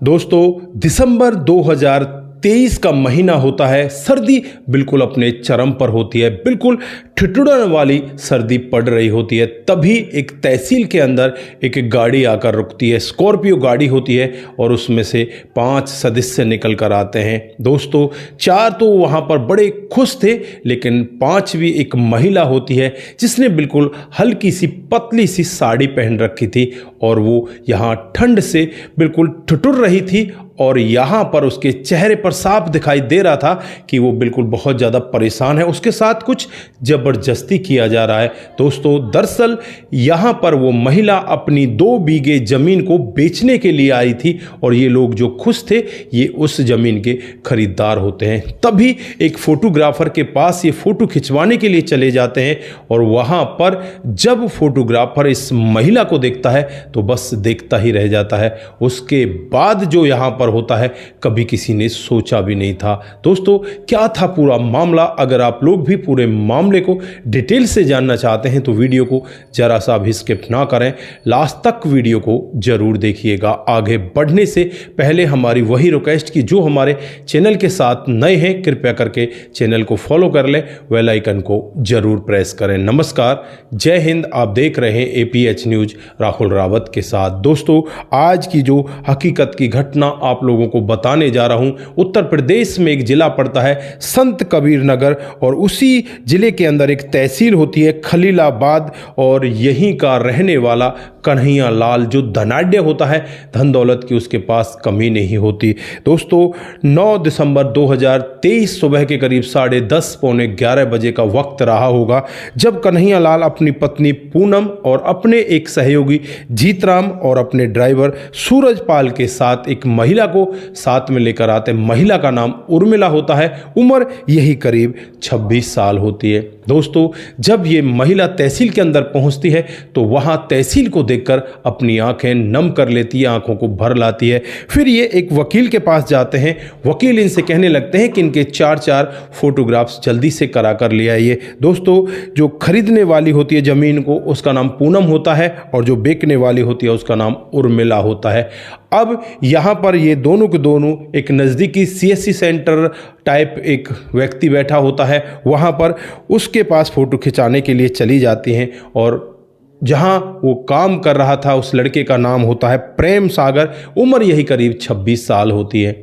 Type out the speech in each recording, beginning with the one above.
दोस्तों, दिसंबर 2023 का महीना होता है। सर्दी बिल्कुल अपने चरम पर होती है, बिल्कुल ठिठुरन वाली सर्दी पड़ रही होती है। तभी एक तहसील के अंदर एक गाड़ी आकर रुकती है। स्कॉर्पियो गाड़ी होती है और उसमें से 5 सदस्य निकल कर आते हैं। दोस्तों, 4 तो वहाँ पर बड़े खुश थे, लेकिन 5वीं एक महिला होती है जिसने बिल्कुल हल्की सी पतली सी साड़ी पहन रखी थी और वो यहाँ ठंड से बिल्कुल ठिठुर रही थी और यहाँ पर उसके चेहरे पर साफ दिखाई दे रहा था कि वो बिल्कुल बहुत ज़्यादा परेशान है। उसके साथ कुछ ज़बरदस्ती किया जा रहा है। दोस्तों, दरअसल यहाँ पर वो महिला अपनी 2 बीघे ज़मीन को बेचने के लिए आई थी और ये लोग जो खुश थे ये उस ज़मीन के खरीदार होते हैं। तभी एक फोटोग्राफर के पास ये फ़ोटो खिंचवाने के लिए चले जाते हैं और वहाँ पर जब फोटोग्राफर इस महिला को देखता है तो बस देखता ही रह जाता है। उसके बाद जो यहाँ पर होता है कभी किसी ने सोचा भी नहीं था। दोस्तों, क्या था पूरा मामला? अगर आप लोग भी पूरे मामले को डिटेल से जानना चाहते हैं तो वीडियो को जरा सा भी स्किप ना करें, लास्ट तक वीडियो को जरूर देखिएगा। आगे बढ़ने से पहले हमारी वही रिक्वेस्ट कि जो हमारे चैनल के साथ नए हैं कृपया करके चैनल को फॉलो कर लें, बेल आइकन को जरूर प्रेस करें। नमस्कार, जय हिंद। आप देख रहे हैं APH न्यूज राहुल रावत के साथ। दोस्तों, आज की जो हकीकत की घटना आप लोगों को बताने जा रहा हूं, उत्तर प्रदेश में एक जिला पड़ता है संत कबीर नगर और उसी जिले के अंदर एक तहसील होती है खलीलाबाद और यहीं का रहने वाला कन्हैया लाल जो धनाढ्य होता है, धन दौलत की उसके पास कमी नहीं होती। दोस्तों, 9 दिसंबर 2023 सुबह के करीब 10:30 पौने 11 बजे का वक्त रहा होगा जब कन्हैया लाल अपनी पत्नी पूनम और अपने एक सहयोगी जीतराम और अपने ड्राइवर सूरजपाल के साथ एक महिला को साथ में लेकर आते। महिला का नाम उर्मिला होता है, उम्र यही करीब 26 साल होती है। दोस्तों, जब ये महिला तहसील के अंदर पहुंचती है तो वहां तहसील को देखकर अपनी आंखें नम कर लेती है, आंखों को भर लाती है। फिर ये एक वकील के पास जाते हैं। वकील इनसे कहने लगते हैं कि इनके 4 फोटोग्राफ्स जल्दी से करा कर ले आइए। दोस्तों, जो खरीदने वाली होती है ज़मीन को उसका नाम पूनम होता है और जो बेचने वाली होती है उसका नाम उर्मिला होता है। अब यहाँ पर ये दोनों के दोनों एक नज़दीकी CSC सेंटर टाइप एक व्यक्ति बैठा होता है, वहाँ पर उसके पास फ़ोटो खिंचाने के लिए चली जाती हैं और जहाँ वो काम कर रहा था उस लड़के का नाम होता है प्रेम सागर, उम्र यही करीब 26 साल होती है।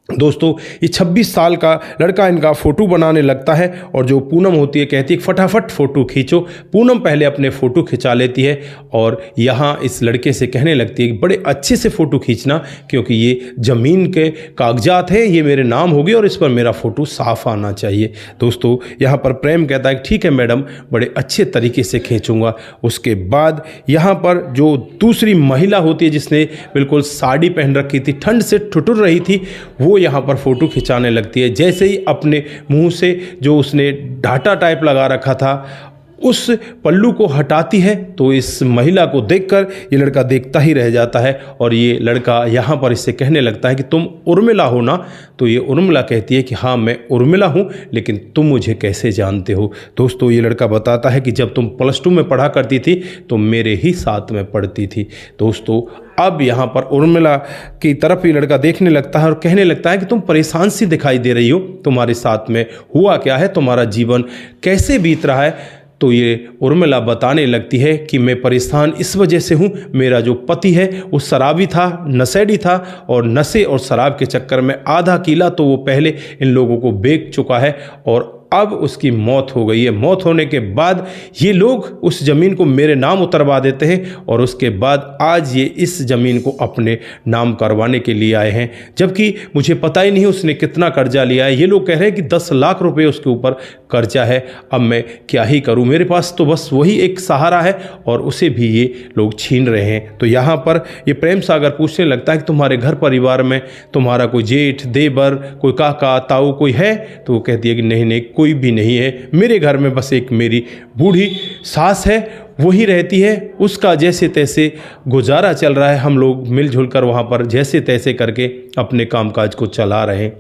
दोस्तों, ये 26 साल का लड़का इनका फ़ोटो बनाने लगता है और जो पूनम होती है कहती है फटाफट फ़ोटो खींचो। पूनम पहले अपने फ़ोटो खिंचा लेती है और यहाँ इस लड़के से कहने लगती है कि बड़े अच्छे से फ़ोटो खींचना क्योंकि ये ज़मीन के कागजात हैं, ये मेरे नाम होगी और इस पर मेरा फ़ोटो साफ आना चाहिए। दोस्तों, यहाँ पर प्रेम कहता है कि ठीक है मैडम, बड़े अच्छे तरीके से खींचूँगा। उसके बाद यहाँ पर जो दूसरी महिला होती है जिसने बिल्कुल साड़ी पहन रखी थी, ठंड से ठिठुर रही थी, वो यहाँ पर फ़ोटो खिंचाने लगती है। जैसे ही अपने मुंह से जो उसने डाटा टाइप लगा रखा था उस पल्लू को हटाती है तो इस महिला को देखकर ये लड़का देखता ही रह जाता है और ये लड़का यहाँ पर इससे कहने लगता है कि तुम उर्मिला हो ना? तो ये उर्मिला कहती है कि हाँ मैं उर्मिला हूँ, लेकिन तुम मुझे कैसे जानते हो? दोस्तों, ये लड़का बताता है कि जब तुम +2 में पढ़ा करती थी तो मेरे ही साथ में पढ़ती थी। दोस्तों, अब यहाँ पर उर्मिला की तरफ ये लड़का देखने लगता है और कहने लगता है कि तुम परेशान सी दिखाई दे रही हो, तुम्हारे साथ में हुआ क्या है, तुम्हारा जीवन कैसे बीत रहा है? तो ये उर्मिला बताने लगती है कि मैं परेशान इस वजह से हूँ, मेरा जो पति है वो शराबी था, नशेड़ी था और नशे और शराब के चक्कर में आधा किला तो वो पहले इन लोगों को बेच चुका है और अब उसकी मौत हो गई है। मौत होने के बाद ये लोग उस ज़मीन को मेरे नाम उतरवा देते हैं और उसके बाद आज ये इस ज़मीन को अपने नाम करवाने के लिए आए हैं, जबकि मुझे पता ही नहीं उसने कितना कर्जा लिया है। ये लोग कह रहे हैं कि 10 लाख रुपए उसके ऊपर कर्जा है। अब मैं क्या ही करूं, मेरे पास तो बस वही एक सहारा है और उसे भी ये लोग छीन रहे हैं। तो यहाँ पर ये प्रेम सागर पूछने लगता है कि तुम्हारे घर परिवार में तुम्हारा कोई जेठ, देवर, कोई काका, ताऊ कोई है? तो वो कहती है कि नहीं नहीं, कोई भी नहीं है। मेरे घर में बस एक मेरी बूढ़ी सास है, वही रहती है, उसका जैसे तैसे गुजारा चल रहा है। हम लोग मिलजुल कर वहाँ पर जैसे तैसे करके अपने कामकाज को चला रहे हैं।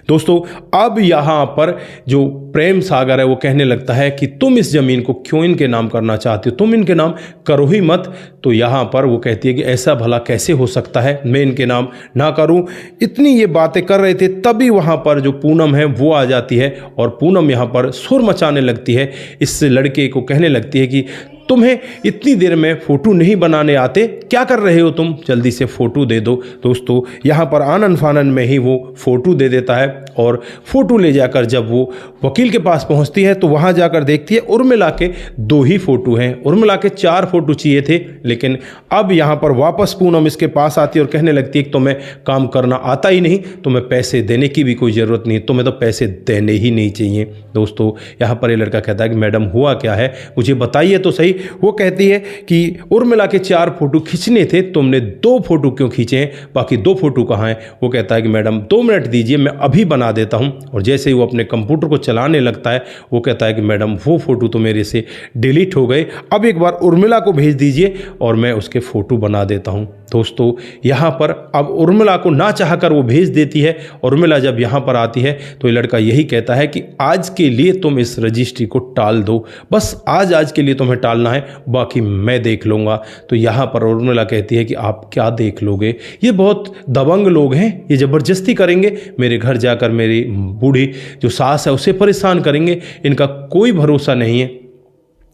दोस्तों अब यहाँ पर जो प्रेम सागर है वो कहने लगता है कि तुम इस ज़मीन को क्यों इनके नाम करना चाहते हो, तुम इनके नाम करो ही मत। तो यहाँ पर वो कहती है कि ऐसा भला कैसे हो सकता है, मैं इनके नाम ना करूँ। इतनी ये बातें कर रहे थे तभी वहाँ पर जो पूनम है वो आ जाती है और पूनम यहाँ पर शोर मचाने लगती है, इस लड़के को कहने लगती है कि तुम्हें इतनी देर में फ़ोटो नहीं बनाने आते, क्या कर रहे हो तुम, जल्दी से फ़ोटो दे दो। दोस्तों यहाँ पर आनन फानन में ही वो फ़ोटो दे देता है और फ़ोटो ले जाकर जब वो वकील के पास पहुंचती है तो वहां जाकर देखती है उर्मिला के 2 ही फ़ोटो हैं। उर्मिला के 4 फ़ोटो चाहिए थे, लेकिन अब यहाँ पर वापस पूनम इसके पास आती है और कहने लगती है कि तुम्हें काम करना आता ही नहीं, तुम्हें पैसे देने की भी कोई ज़रूरत नहीं, तुम्हें तो पैसे देने ही नहीं चाहिए। दोस्तों यहाँ पर ये लड़का कहता है कि मैडम हुआ क्या है, मुझे बताइए तो सही। वो कहती है कि उर्मिला के 4 फ़ोटो खींचने थे, तुमने 2 फ़ोटो क्यों खींचे हैं, बाकी 2 फ़ोटो कहाँ हैं। वो कहता है कि मैडम 2 मिनट दीजिए, मैं अभी बना देता हूँ। और जैसे ही वो अपने कंप्यूटर को चलाने लगता है वो कहता है कि मैडम वो फ़ोटो तो मेरे से डिलीट हो गए, अब एक बार उर्मिला को भेज दीजिए और मैं उसके फ़ोटो बना देता हूँ। दोस्तों यहाँ पर अब उर्मिला को ना चाहकर वो भेज देती है। उर्मिला जब यहाँ पर आती है तो ये लड़का यही कहता है कि आज के लिए तुम इस रजिस्ट्री को टाल दो, बस आज के लिए तुम्हें टालना है, बाकी मैं देख लूँगा। तो यहाँ पर उर्मिला कहती है कि आप क्या देख लोगे, ये बहुत दबंग लोग हैं, ये ज़बरदस्ती करेंगे, मेरे घर जाकर मेरी बूढ़ी जो सास है उसे परेशान करेंगे, इनका कोई भरोसा नहीं है।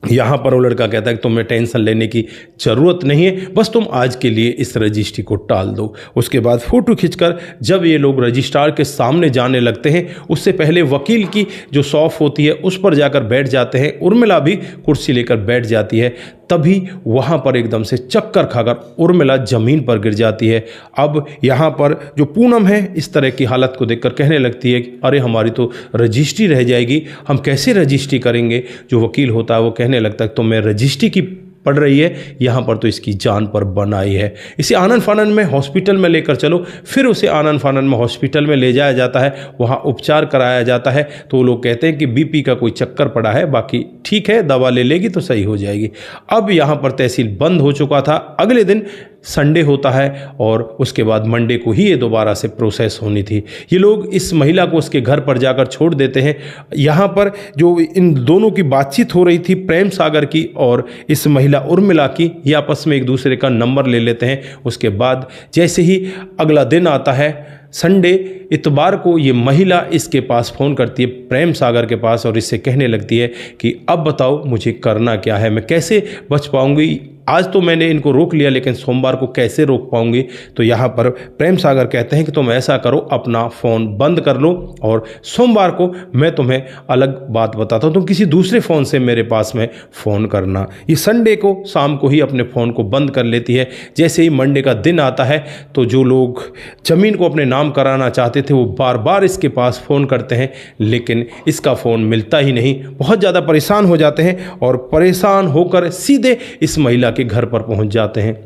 यहाँ पर वो लड़का कहता है कि तुम्हें टेंशन लेने की ज़रूरत नहीं है, बस तुम आज के लिए इस रजिस्ट्री को टाल दो। उसके बाद फ़ोटो खींचकर जब ये लोग रजिस्ट्रार के सामने जाने लगते हैं, उससे पहले वकील की जो शॉप होती है उस पर जाकर बैठ जाते हैं। उर्मिला भी कुर्सी लेकर बैठ जाती है। तभी वहाँ पर एकदम से चक्कर खाकर उर्मिला ज़मीन पर गिर जाती है। अब यहाँ पर जो पूनम है इस तरह की हालत को देखकर कहने लगती है कि अरे हमारी तो रजिस्ट्री रह जाएगी, हम कैसे रजिस्ट्री करेंगे। जो वकील होता है वो कहने लगता है तो मैं रजिस्ट्री की पड़ रही है, यहाँ पर तो इसकी जान पर बन आई है, इसे आनन फानन में हॉस्पिटल में लेकर चलो। फिर उसे आनन फानन में हॉस्पिटल में ले जाया जाता है, वहाँ उपचार कराया जाता है। तो लोग कहते हैं कि बीपी का कोई चक्कर पड़ा है, बाकी ठीक है, दवा ले लेगी तो सही हो जाएगी। अब यहाँ पर तहसील बंद हो चुका था। अगले दिन संडे होता है और उसके बाद मंडे को ही ये दोबारा से प्रोसेस होनी थी। ये लोग इस महिला को उसके घर पर जाकर छोड़ देते हैं। यहाँ पर जो इन दोनों की बातचीत हो रही थी, प्रेम सागर की और इस महिला उर्मिला की, ये आपस में एक दूसरे का नंबर ले लेते हैं। उसके बाद जैसे ही अगला दिन आता है संडे, इतवार को ये महिला इसके पास फ़ोन करती है, प्रेम सागर के पास, और इससे कहने लगती है कि अब बताओ मुझे करना क्या है, मैं कैसे बच पाऊंगी। आज तो मैंने इनको रोक लिया लेकिन सोमवार को कैसे रोक पाऊंगी। तो यहाँ पर प्रेम सागर कहते हैं कि तुम ऐसा करो, अपना फ़ोन बंद कर लो और सोमवार को मैं तुम्हें अलग बात बताता हूँ, तुम किसी दूसरे फ़ोन से मेरे पास में फ़ोन करना। ये संडे को शाम को ही अपने फ़ोन को बंद कर लेती है। जैसे ही मंडे का दिन आता है तो जो लोग ज़मीन को अपने नाम कराना चाहते थे वो बार बार इसके पास फ़ोन करते हैं, लेकिन इसका फ़ोन मिलता ही नहीं। बहुत ज़्यादा परेशान हो जाते हैं और परेशान होकर सीधे इस महिला के घर पर पहुंच जाते हैं।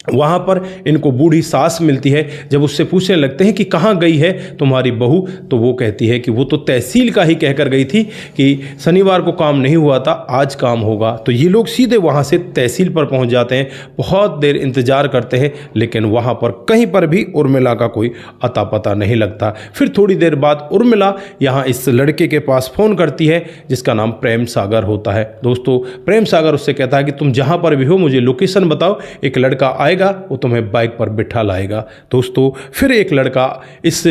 वहाँ पर इनको बूढ़ी सास मिलती है। जब उससे पूछने लगते हैं कि कहाँ गई है तुम्हारी बहू, तो वो कहती है कि वो तो तहसील का ही कहकर गई थी कि शनिवार को काम नहीं हुआ था, आज काम होगा। तो ये लोग सीधे वहाँ से तहसील पर पहुँच जाते हैं। बहुत देर इंतज़ार करते हैं लेकिन वहाँ पर कहीं पर भी उर्मिला का कोई अता पता नहीं लगता। फिर थोड़ी देर बाद उर्मिला यहाँ इस लड़के के पास फ़ोन करती है जिसका नाम प्रेम सागर होता है। दोस्तों प्रेम सागर उससे कहता है कि तुम जहाँ पर भी हो मुझे लोकेशन बताओ, एक लड़का आएगा, वो तुम्हें बाइक पर बिठा लाएगा। दोस्तों फिर एक लड़का इस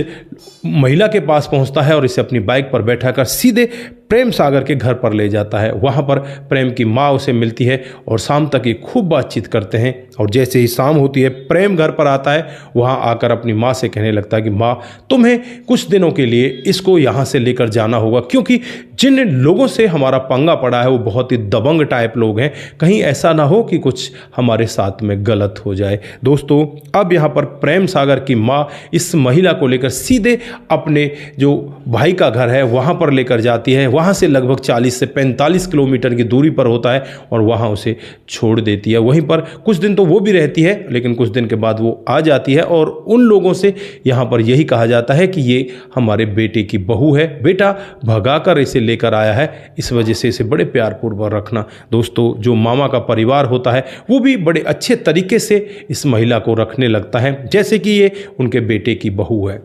महिला के पास पहुंचता है और इसे अपनी बाइक पर बैठाकर सीधे प्रेम सागर के घर पर ले जाता है। वहाँ पर प्रेम की माँ उसे मिलती है और शाम तक ये खूब बातचीत करते हैं। और जैसे ही शाम होती है प्रेम घर पर आता है, वहाँ आकर अपनी माँ से कहने लगता है कि माँ तुम्हें कुछ दिनों के लिए इसको यहाँ से लेकर जाना होगा, क्योंकि जिन लोगों से हमारा पंगा पड़ा है वो बहुत ही दबंग टाइप लोग हैं, कहीं ऐसा ना हो कि कुछ हमारे साथ में गलत हो जाए। दोस्तों अब यहाँ पर प्रेम सागर की माँ इस महिला को लेकर सीधे अपने जो भाई का घर है वहाँ पर लेकर जाती है। वहाँ से लगभग 40 से 45 किलोमीटर की दूरी पर होता है और वहाँ उसे छोड़ देती है। वहीं पर कुछ दिन तो वो भी रहती है लेकिन कुछ दिन के बाद वो आ जाती है और उन लोगों से यहाँ पर यही कहा जाता है कि ये हमारे बेटे की बहू है, बेटा भगाकर इसे लेकर आया है, इस वजह से इसे बड़े प्यारपूर्वक रखना। दोस्तों जो मामा का परिवार होता है वो भी बड़े अच्छे तरीके से इस महिला को रखने लगता है जैसे कि ये उनके बेटे की बहू है।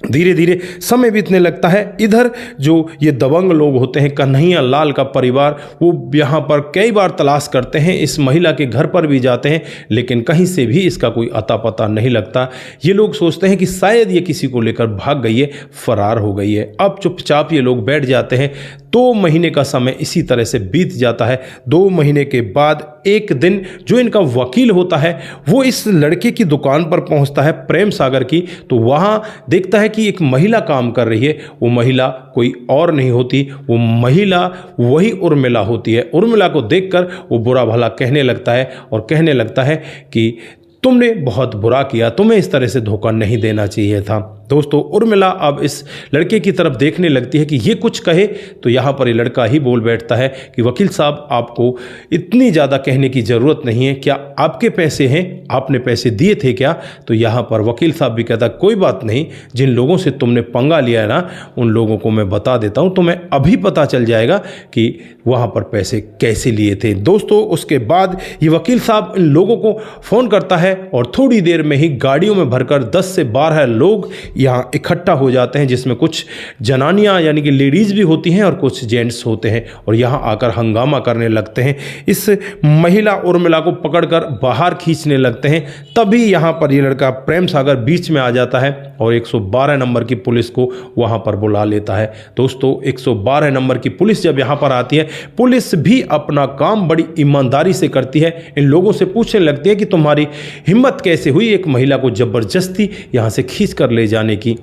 धीरे धीरे समय बीतने लगता है। इधर जो ये दबंग लोग होते हैं, कन्हैया लाल का परिवार, वो यहाँ पर कई बार तलाश करते हैं, इस महिला के घर पर भी जाते हैं, लेकिन कहीं से भी इसका कोई अता पता नहीं लगता। ये लोग सोचते हैं कि शायद ये किसी को लेकर भाग गई है, फरार हो गई है। अब चुपचाप ये लोग बैठ जाते हैं। 2 महीने का समय इसी तरह से बीत जाता है। 2 महीने के बाद एक दिन जो इनका वकील होता है वो इस लड़के की दुकान पर पहुंचता है, प्रेम सागर की, तो वहां देखता है कि एक महिला काम कर रही है। वो महिला कोई और नहीं होती, वो महिला वही उर्मिला होती है। उर्मिला को देखकर वो बुरा भला कहने लगता है और कहने लगता है कि तुमने बहुत बुरा किया, तुम्हें इस तरह से धोखा नहीं देना चाहिए था। दोस्तों, उर्मिला अब इस लड़के की तरफ देखने लगती है कि ये कुछ कहे, तो यहाँ पर ये लड़का ही बोल बैठता है कि वकील साहब, आपको इतनी ज़्यादा कहने की ज़रूरत नहीं है, क्या आपके पैसे हैं, आपने पैसे दिए थे क्या? तो यहाँ पर वकील साहब भी कहता, कोई बात नहीं, जिन लोगों से तुमने पंगा लिया है ना, उन लोगों को मैं बता देता हूँ, तुम्हें अभी पता चल जाएगा कि वहाँ पर पैसे कैसे लिए थे। दोस्तों, उसके बाद ये वकील साहब इन लोगों को फ़ोन करता है और थोड़ी देर में ही गाड़ियों में भरकर 10 से 12 लोग यहाँ इकट्ठा हो जाते हैं, जिसमें कुछ जनानियाँ यानी कि लेडीज़ भी होती हैं और कुछ जेंट्स होते हैं, और यहाँ आकर हंगामा करने लगते हैं। इस महिला उर्मिला को पकड़कर बाहर खींचने लगते हैं। तभी यहाँ पर ये लड़का प्रेम सागर बीच में आ जाता है और 112 नंबर की पुलिस को वहाँ पर बुला लेता है। दोस्तों, 112 नंबर की पुलिस जब यहाँ पर आती है, पुलिस भी अपना काम बड़ी ईमानदारी से करती है। इन लोगों से पूछने लगती है कि तुम्हारी हिम्मत कैसे हुई एक महिला को ज़बरदस्ती यहाँ से खींच कर ले जाने की।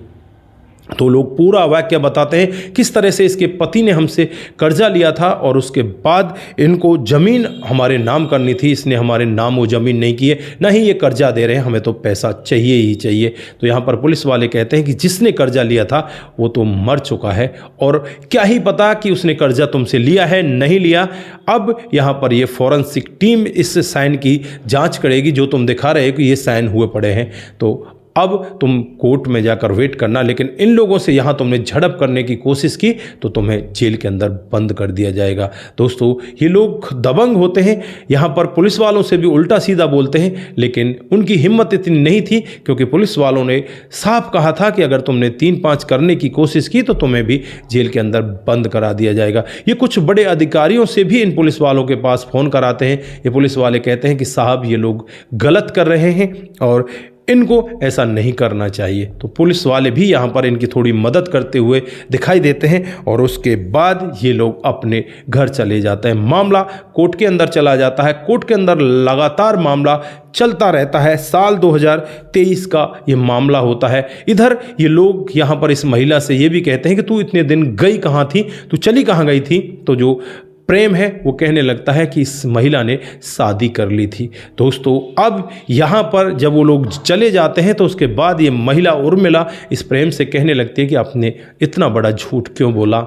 तो लोग पूरा वाक्य बताते हैं किस तरह से इसके पति ने हमसे कर्जा लिया था और उसके बाद इनको ज़मीन हमारे नाम करनी थी, इसने हमारे नाम वो ज़मीन नहीं की है, ना ही ये कर्जा दे रहे हैं, हमें तो पैसा चाहिए ही चाहिए। तो यहाँ पर पुलिस वाले कहते हैं कि जिसने कर्जा लिया था वो तो मर चुका है, और क्या ही पता कि उसने कर्जा तुमसे लिया है नहीं लिया। अब यहाँ पर ये फॉरेंसिक टीम इस साइन की जाँच करेगी जो तुम दिखा रहे हो कि ये साइन हुए पड़े हैं। तो अब तुम कोर्ट में जाकर वेट करना, लेकिन इन लोगों से यहाँ तुमने झड़प करने की कोशिश की तो तुम्हें जेल के अंदर बंद कर दिया जाएगा। दोस्तों, ये लोग दबंग होते हैं, यहाँ पर पुलिस वालों से भी उल्टा सीधा बोलते हैं, लेकिन उनकी हिम्मत इतनी नहीं थी, क्योंकि पुलिस वालों ने साफ कहा था कि अगर तुमने 3-5 करने की कोशिश की तो तुम्हें भी जेल के अंदर बंद करा दिया जाएगा। ये कुछ बड़े अधिकारियों से भी इन पुलिस वालों के पास फ़ोन कराते हैं। ये पुलिस वाले कहते हैं कि साहब, ये लोग गलत कर रहे हैं और इनको ऐसा नहीं करना चाहिए। तो पुलिस वाले भी यहाँ पर इनकी थोड़ी मदद करते हुए दिखाई देते हैं, और उसके बाद ये लोग अपने घर चले जाते हैं। मामला कोर्ट के अंदर चला जाता है। कोर्ट के अंदर लगातार मामला चलता रहता है। साल 2023 का ये मामला होता है। इधर ये लोग यहाँ पर इस महिला से ये भी कहते हैं कि तू इतने दिन गई कहाँ थी, तू चली कहाँ गई थी? तो जो प्रेम है वो कहने लगता है कि इस महिला ने शादी कर ली थी। दोस्तों, अब यहाँ पर जब वो लोग चले जाते हैं तो उसके बाद ये महिला उर्मिला इस प्रेम से कहने लगती है कि आपने इतना बड़ा झूठ क्यों बोला?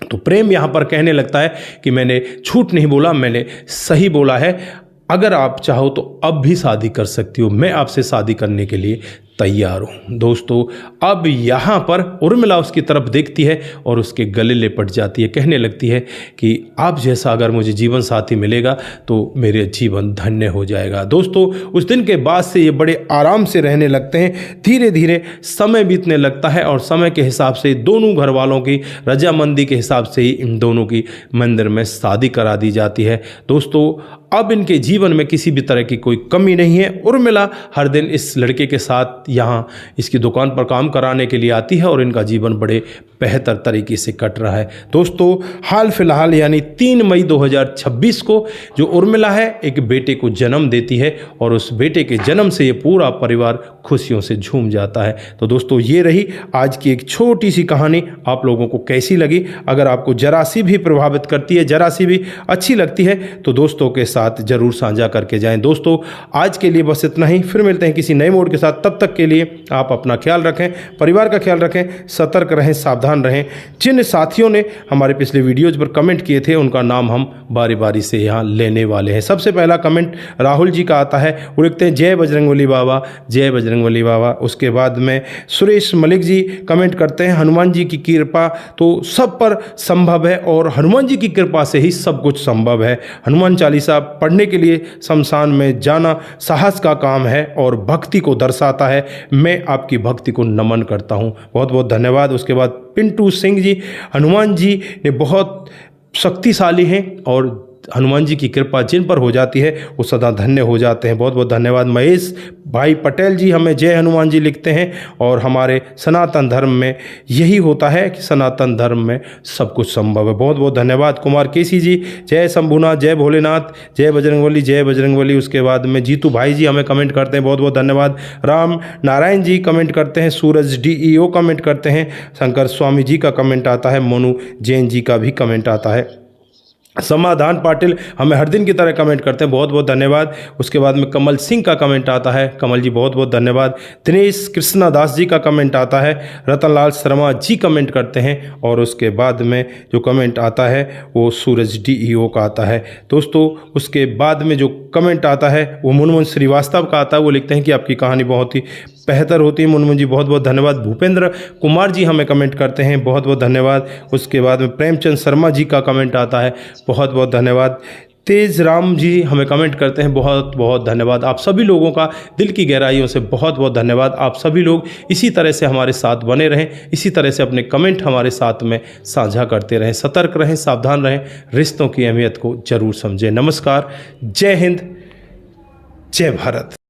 तो प्रेम यहाँ पर कहने लगता है कि मैंने झूठ नहीं बोला, मैंने सही बोला है। अगर आप चाहो तो अब भी शादी कर सकती हो, मैं आपसे शादी करने के लिए तैयार हूँ। दोस्तों, अब यहाँ पर उर्मिला उसकी तरफ देखती है और उसके गले लिपट जाती है, कहने लगती है कि आप जैसा अगर मुझे जीवन साथी मिलेगा तो मेरे जीवन धन्य हो जाएगा। दोस्तों, उस दिन के बाद से ये बड़े आराम से रहने लगते हैं। धीरे धीरे समय बीतने लगता है और समय के हिसाब से दोनों घर वालों की रजामंदी के हिसाब से ही इन दोनों की मंदिर में शादी करा दी जाती है। दोस्तों, अब इनके जीवन में किसी भी तरह की कोई कमी नहीं है। उर्मिला हर दिन इस लड़के के साथ यहाँ इसकी दुकान पर काम कराने के लिए आती है और इनका जीवन बड़े बेहतर तरीके से कट रहा है। दोस्तों, हाल फिलहाल यानी 3 मई 2026 को जो उर्मिला है एक बेटे को जन्म देती है और उस बेटे के जन्म से ये पूरा परिवार खुशियों से झूम जाता है। तो दोस्तों, ये रही आज की एक छोटी सी कहानी। आप लोगों को कैसी लगी? अगर आपको जरा सी भी प्रभावित करती है, जरा सी भी अच्छी लगती है तो दोस्तों के साथ जरूर साझा करके जाएं। दोस्तों, आज के लिए बस इतना ही। फिर मिलते हैं किसी नए मोड के साथ। तब तक के लिए आप अपना ख्याल रखें, परिवार का ख्याल रखें, सतर्क रहें, सावधान रहें। जिन साथियों ने हमारे पिछले वीडियोज पर कमेंट किए थे उनका नाम हम बारी बारी से यहाँ लेने वाले हैं। सबसे पहला कमेंट राहुल जी का आता है। वो लिखते हैं जय बजरंगबली बाबा, जय बजरंगबली बाबा। उसके बाद में सुरेश मलिक जी कमेंट करते हैं हनुमान जी की कृपा तो सब पर संभव है और हनुमान जी की कृपा से ही सब कुछ संभव है। हनुमान चालीसा पढ़ने के लिए शमशान में जाना साहस का काम है और भक्ति को दर्शाता है। मैं मैं आपकी भक्ति को नमन करता हूँ। बहुत बहुत धन्यवाद। उसके बाद पिंटू सिंह जी, हनुमान जी ने बहुत शक्तिशाली हैं और हनुमान जी की कृपा जिन पर हो जाती है वो सदा धन्य हो जाते हैं। बहुत बहुत धन्यवाद। महेश भाई पटेल जी हमें जय हनुमान जी लिखते हैं और हमारे सनातन धर्म में यही होता है कि सनातन धर्म में सब कुछ संभव है। बहुत बहुत धन्यवाद। कुमार केसी जी जय शंभुनाथ, जय भोलेनाथ, जय बजरंगबली, जय बजरंगबली। उसके बाद में जीतू भाई जी हमें कमेंट करते हैं, बहुत बहुत धन्यवाद। राम नारायण जी कमेंट करते हैं, सूरज DEO कमेंट करते हैं, शंकर स्वामी जी का कमेंट आता है, मोनू जैन जी का भी कमेंट आता है, समाधान पाटिल हमें हर दिन की तरह कमेंट करते हैं, बहुत बहुत धन्यवाद। उसके बाद में कमल सिंह का कमेंट आता है, कमल जी बहुत बहुत धन्यवाद। दिनेश कृष्णा दास जी का कमेंट आता है, रतनलाल शर्मा जी कमेंट करते हैं और उसके बाद में जो कमेंट आता है वो सूरज DEO का आता है। दोस्तों उसके बाद में जो कमेंट आता है वो मुनमुन श्रीवास्तव का आता है, वो लिखते हैं कि आपकी कहानी बहुत ही बेहतर होती है। मुनमुन जी बहुत बहुत धन्यवाद। भूपेंद्र कुमार जी हमें कमेंट करते हैं, बहुत बहुत धन्यवाद। उसके बाद में प्रेमचंद शर्मा जी का कमेंट आता है, बहुत बहुत धन्यवाद। तेज राम जी हमें कमेंट करते हैं, बहुत बहुत धन्यवाद। आप सभी लोगों का दिल की गहराइयों से बहुत बहुत धन्यवाद। आप सभी लोग इसी तरह से हमारे साथ बने रहें, इसी तरह से अपने कमेंट हमारे साथ में साझा करते रहें। सतर्क रहें, सावधान रहें, रिश्तों की अहमियत को जरूर समझें। नमस्कार, जय हिंद, जय भारत।